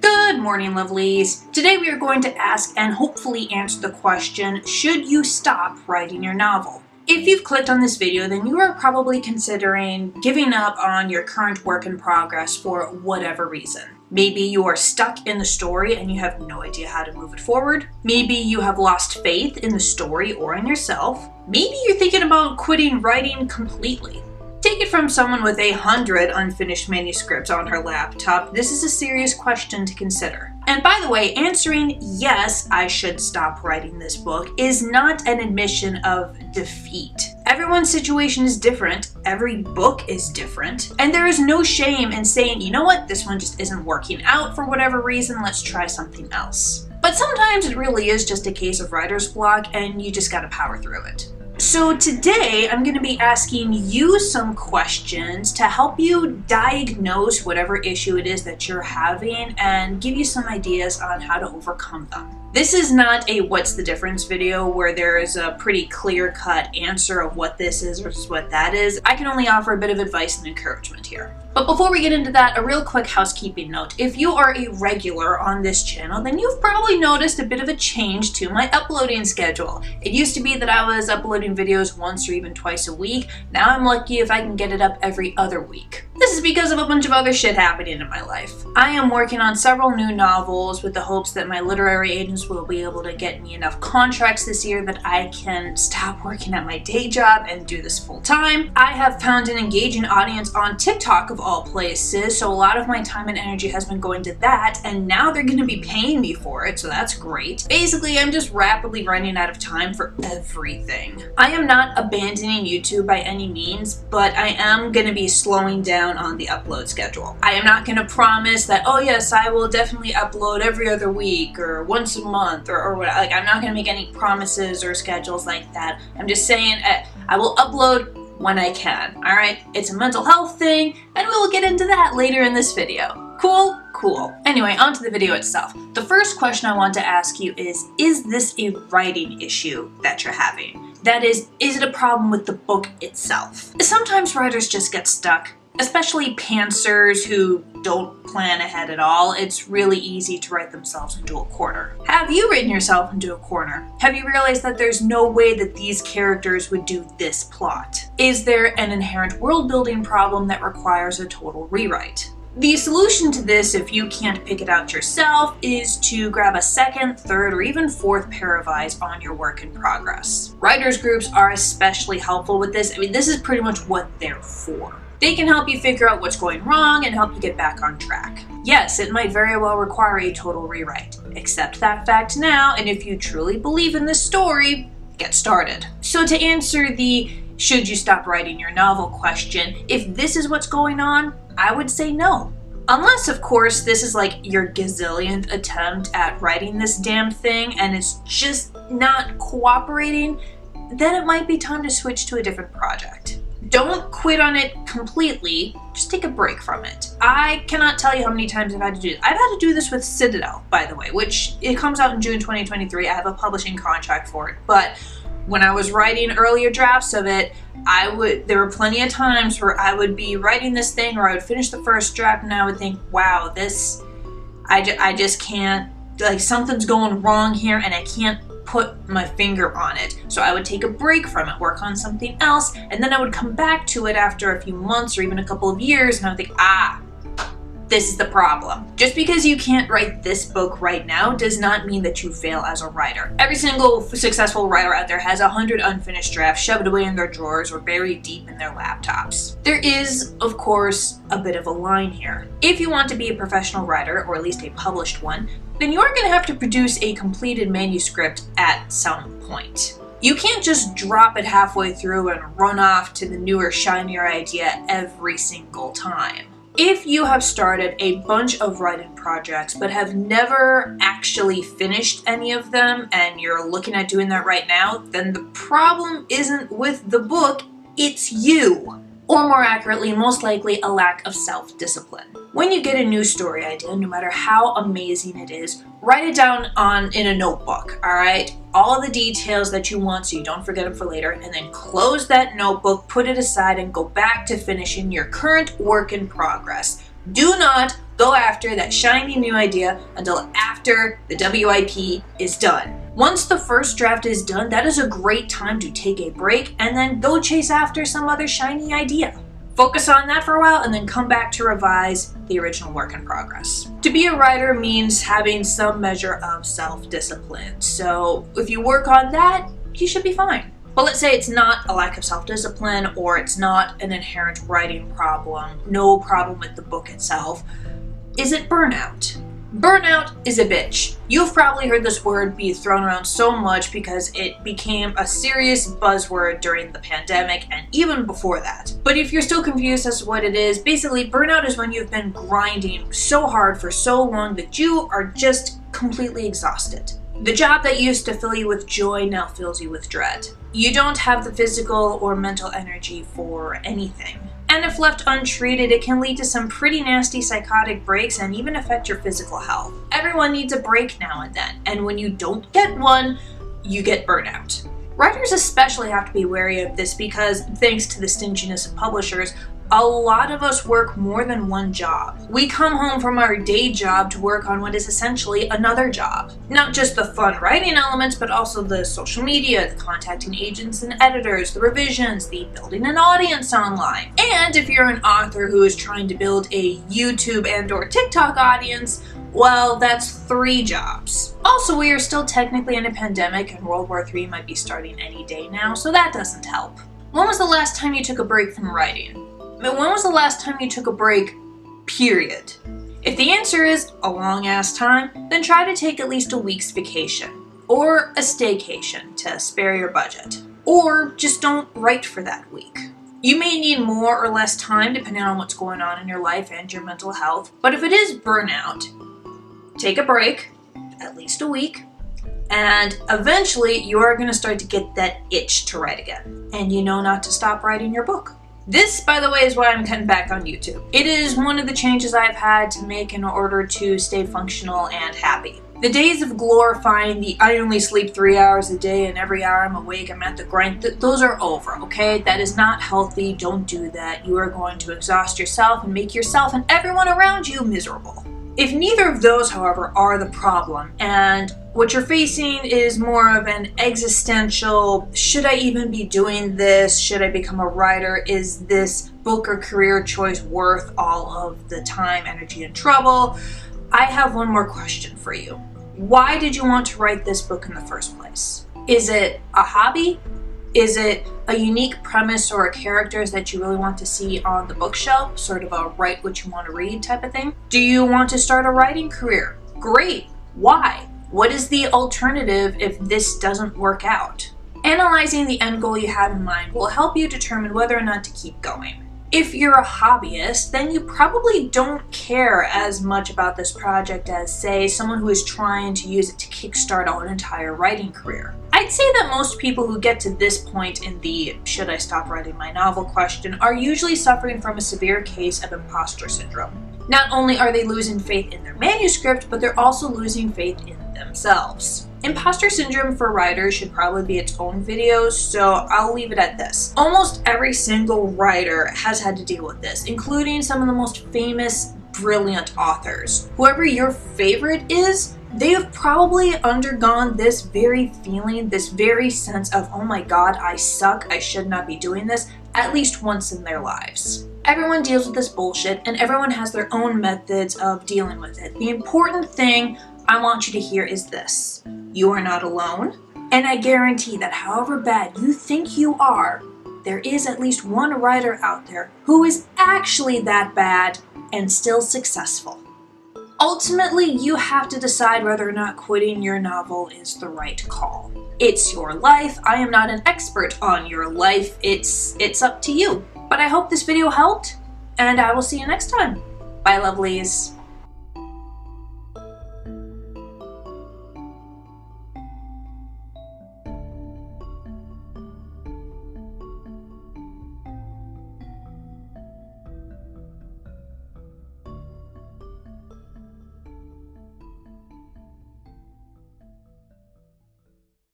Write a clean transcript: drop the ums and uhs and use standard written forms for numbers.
Good morning, lovelies. Today we are going to ask and hopefully answer the question, should you stop writing your novel? If you've clicked on this video, then you are probably considering giving up on your current work in progress for whatever reason. Maybe you are stuck in the story and you have no idea how to move it forward. Maybe you have lost faith in the story or in yourself. Maybe you're thinking about quitting writing completely. Take it from someone with 100 unfinished manuscripts on her laptop, this is a serious question to consider. And by the way, answering yes, I should stop writing this book is not an admission of defeat. Everyone's situation is different, every book is different, and there is no shame in saying, you know what, this one just isn't working out for whatever reason, let's try something else. But sometimes it really is just a case of writer's block and you just gotta power through it. So today I'm going to be asking you some questions to help you diagnose whatever issue it is that you're having and give you some ideas on how to overcome them. This is not a what's the difference video where there is a pretty clear-cut answer of what this is versus what that is. I can only offer a bit of advice and encouragement here. But before we get into that, a real quick housekeeping note. If you are a regular on this channel, then you've probably noticed a bit of a change to my uploading schedule. It used to be that I was uploading videos once or even twice a week. Now I'm lucky if I can get it up every other week. This is because of a bunch of other shit happening in my life. I am working on several new novels with the hopes that my literary agents will be able to get me enough contracts this year that I can stop working at my day job and do this full time. I have found an engaging audience on TikTok of all places, so a lot of my time and energy has been going to that, and now they're going to be paying me for it, so that's great. Basically, I'm just rapidly running out of time for everything. I am not abandoning YouTube by any means, but I am going to be slowing down on the upload schedule. I am not going to promise that, oh yes, I will definitely upload every other week or once a month or what. Like, I'm not going to make any promises or schedules like that. I'm just saying I will upload when I can, alright? It's a mental health thing, and we will get into that later in this video. Cool? Cool. Anyway, on to the video itself. The first question I want to ask you is this a writing issue that you're having? That is it a problem with the book itself? Sometimes writers just get stuck, especially pantsers who don't plan ahead at all. It's really easy to write themselves into a corner. Have you written yourself into a corner? Have you realized that there's no way that these characters would do this plot? Is there an inherent world-building problem that requires a total rewrite? The solution to this, if you can't pick it out yourself, is to grab a second, third, or even fourth pair of eyes on your work in progress. Writers groups are especially helpful with this. I mean, this is pretty much what they're for. They can help you figure out what's going wrong and help you get back on track. Yes, it might very well require a total rewrite. Accept that fact now, and if you truly believe in this story, get started. So to answer the should you stop writing your novel question, if this is what's going on, I would say no. Unless, of course, this is like your gazillionth attempt at writing this damn thing and it's just not cooperating, then it might be time to switch to a different project. Don't quit on it completely, just take a break from it. I cannot tell you how many times I've had to do this. I've had to do this with Citadel, by the way, which it comes out in June 2023. I have a publishing contract for it, but when I was writing earlier drafts of it, there were plenty of times where I would be writing this thing or I would finish the first draft and I would think, wow, I just can't, like something's going wrong here and I can't put my finger on it. So I would take a break from it, work on something else, and then I would come back to it after a few months or even a couple of years and I would think, this is the problem. Just because you can't write this book right now does not mean that you fail as a writer. Every single successful writer out there has 100 unfinished drafts shoved away in their drawers or buried deep in their laptops. There is, of course, a bit of a line here. If you want to be a professional writer, or at least a published one, then you're going to have to produce a completed manuscript at some point. You can't just drop it halfway through and run off to the newer, shinier idea every single time. If you have started a bunch of writing projects but have never actually finished any of them and you're looking at doing that right now, then the problem isn't with the book, it's you. Or more accurately, most likely a lack of self-discipline. When you get a new story idea, no matter how amazing it is, write it down in a notebook, alright? All the details that you want so you don't forget them for later, and then close that notebook, put it aside, and go back to finishing your current work in progress. Do not Go after that shiny new idea until after the WIP is done. Once the first draft is done, that is a great time to take a break and then go chase after some other shiny idea. Focus on that for a while and then come back to revise the original work in progress. To be a writer means having some measure of self-discipline. So if you work on that, you should be fine. But let's say it's not a lack of self-discipline or it's not an inherent writing problem, no problem with the book itself. Is it burnout? Burnout is a bitch. You've probably heard this word be thrown around so much because it became a serious buzzword during the pandemic and even before that. But if you're still confused as to what it is, basically burnout is when you've been grinding so hard for so long that you are just completely exhausted. The job that used to fill you with joy now fills you with dread. You don't have the physical or mental energy for anything. And if left untreated, it can lead to some pretty nasty psychotic breaks and even affect your physical health. Everyone needs a break now and then, and when you don't get one, you get burnout. Writers especially have to be wary of this because, thanks to the stinginess of publishers, a lot of us work more than one job. We come home from our day job to work on what is essentially another job. Not just the fun writing elements, but also the social media, the contacting agents and editors, the revisions, the building an audience online. And if you're an author who is trying to build a YouTube and/or TikTok audience, well, that's 3 jobs. Also, we are still technically in a pandemic and World War III might be starting any day now, so that doesn't help. When was the last time you took a break from writing? When was the last time you took a break, period? If the answer is a long ass time, then try to take at least a week's vacation. Or a staycation to spare your budget. Or just don't write for that week. You may need more or less time depending on what's going on in your life and your mental health, but if it is burnout, take a break, at least a week, and eventually you are going to start to get that itch to write again. And you know not to stop writing your book. This, by the way, is why I'm cutting back on YouTube. It is one of the changes I've had to make in order to stay functional and happy. The days of glorifying the I only sleep 3 hours a day and every hour I'm awake, I'm at the grind, those are over, okay? That is not healthy. Don't do that. You are going to exhaust yourself and make yourself and everyone around you miserable. If neither of those, however, are the problem, and what you're facing is more of an existential, should I even be doing this? Should I become a writer? Is this book or career choice worth all of the time, energy, and trouble? I have one more question for you. Why did you want to write this book in the first place? Is it a hobby? Is it a unique premise or characters that you really want to see on the bookshelf, sort of a write what you want to read type of thing? Do you want to start a writing career? Great. Why? What is the alternative if this doesn't work out? Analyzing the end goal you have in mind will help you determine whether or not to keep going. If you're a hobbyist, then you probably don't care as much about this project as, say, someone who is trying to use it to kickstart an entire writing career. I'd say that most people who get to this point in the should I stop writing my novel question are usually suffering from a severe case of imposter syndrome. Not only are they losing faith in their manuscript, but they're also losing faith in themselves. Imposter syndrome for writers should probably be its own video, so I'll leave it at this. Almost every single writer has had to deal with this, including some of the most famous, brilliant authors. Whoever your favorite is, they have probably undergone this very feeling, this very sense of, oh my god, I suck, I should not be doing this, at least once in their lives. Everyone deals with this bullshit, and everyone has their own methods of dealing with it. The important thing I want you to hear is this. You are not alone, and I guarantee that however bad you think you are, there is at least one writer out there who is actually that bad and still successful. Ultimately, you have to decide whether or not quitting your novel is the right call. It's your life. I am not an expert on your life. It's up to you. But I hope this video helped, and I will see you next time. Bye, lovelies.